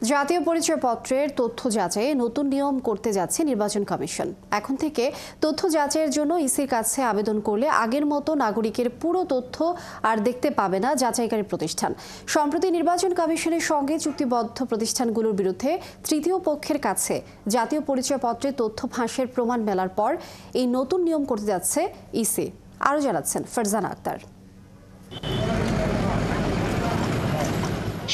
জাতীয় পরিচয়পত্রের তথ্য যাচাইয়ে নতুন নিয়ম করতে যাচ্ছে নির্বাচন কমিশন। এখন থেকে তথ্য যাচাইয়ের জন্য ইসির কাছে আবেদন করলে আগের মতো নাগরিকের পুরো তথ্য আর দেখতে পাবে না যাচাইকারী প্রতিষ্ঠান। সম্প্রতি নির্বাচন কমিশনের সঙ্গে চুক্তিবদ্ধ প্রতিষ্ঠানগুলোর বিরুদ্ধে তৃতীয় পক্ষের কাছে জাতীয় পরিচয়পত্রের তথ্য ফাঁসের প্রমাণ মেলার পর এই নতুন নিয়ম করতে যাচ্ছে ইসি। আরও জানাচ্ছেন ফারজানা আক্তার।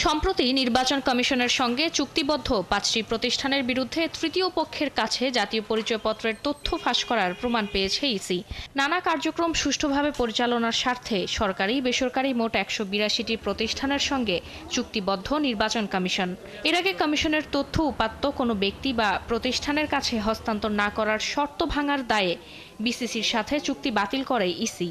সম্প্রতি নির্বাচন কমিশনের সঙ্গে চুক্তিবদ্ধ ৫টি প্রতিষ্ঠানের বিরুদ্ধে তৃতীয় পক্ষের কাছে জাতীয় পরিচয়পত্রের তথ্য ফাঁস করার প্রমাণ পেয়েছে ইসি। নানা কার্যক্রম সুষ্ঠুভাবে পরিচালনার স্বার্থে সরকারি বেসরকারি মোট ১৮২টি প্রতিষ্ঠানের সঙ্গে চুক্তিবদ্ধ নির্বাচন কমিশন। এর আগে কমিশনের তথ্য উপাত্ত কোনো ব্যক্তি বা প্রতিষ্ঠানের কাছে হস্তান্তর না করার শর্ত ভাঙার দায়ে বিসিসির সাথে চুক্তি বাতিল করে ইসি।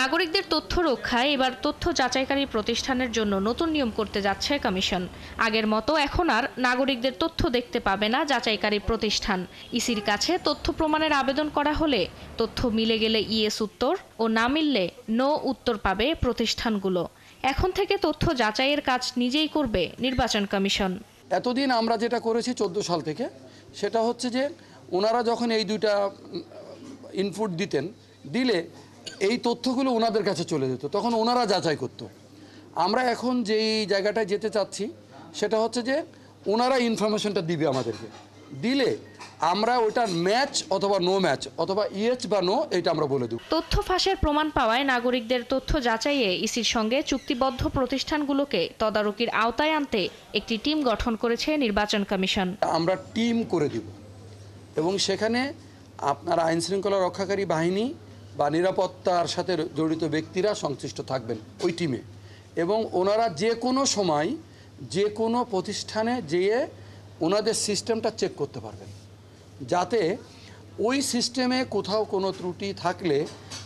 নাগরিকদের তথ্য রক্ষায় এবার তথ্য যাচাইকারী প্রতিষ্ঠানের জন্য নতুন নিয়ম করতে যাচ্ছে কমিশন। আগের মতো এখন আর নাগরিকদের তথ্য দেখতে পাবে না যাচাইকারী প্রতিষ্ঠান। ইসির কাছে তথ্য প্রমাণের আবেদন করা হলে তথ্য মিলে গেলে ইয়েস উত্তর ও না মিললে নো উত্তর পাবে প্রতিষ্ঠানগুলো। এখন থেকে তথ্য যাচাইয়ের কাজ নিজেই করবে নির্বাচন কমিশন। এতদিন আমরা যেটা করেছি 14 সাল থেকে, সেটা হচ্ছে যে ওনারা যখন এই দুইটা ইনপুট দিলে এই তথ্যগুলো ওনাদের কাছে চলে যেত, তখন ওনারা যাচাই করতো। আমরা এখন যেই জায়গাটায় যেতে চাচ্ছি সেটা হচ্ছে যে ওনারা ইনফরমেশনটা দিবে আমাদেরকে, দিলে আমরা ওইটার ম্যাচ অথবা নো ম্যাচ অথবা ইয়েস বা নো এটা আমরা বলে দেব। তথ্য ফাঁসের প্রমাণ পাওয়ায় নাগরিকদের তথ্য যাচাইয়ে ইসির সঙ্গে চুক্তিবদ্ধ প্রতিষ্ঠানগুলোকে তদারকির আওতায় আনতে একটি টিম গঠন করেছে নির্বাচন কমিশন। আমরা টিম করে দিব এবং সেখানে আপনার আইন শৃঙ্খলা রক্ষাকারী বাহিনী বা নিরাপত্তার সাথে জড়িত ব্যক্তিরা সংশ্লিষ্ট থাকবেন ওই টিমে, এবং ওনারা যে কোনো সময় যে কোনো প্রতিষ্ঠানে যেয়ে ওনাদের সিস্টেমটা চেক করতে পারবেন, যাতে ওই সিস্টেমে কোথাও কোনো ত্রুটি থাকলে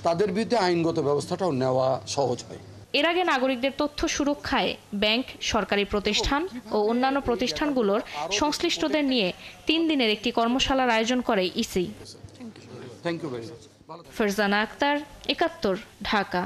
তাদের বিরুদ্ধে আইনগত ব্যবস্থাটাও নেওয়া সহজ হয়। এর আগে নাগরিকদের তথ্য সুরক্ষায় ব্যাংক, সরকারি প্রতিষ্ঠান ও অন্যান্য প্রতিষ্ঠানগুলোর সংশ্লিষ্টদের নিয়ে 3 দিনের একটি কর্মশালার আয়োজন করে EC. Thank you very much. Farzana Akhtar, ৭১, Dhaka.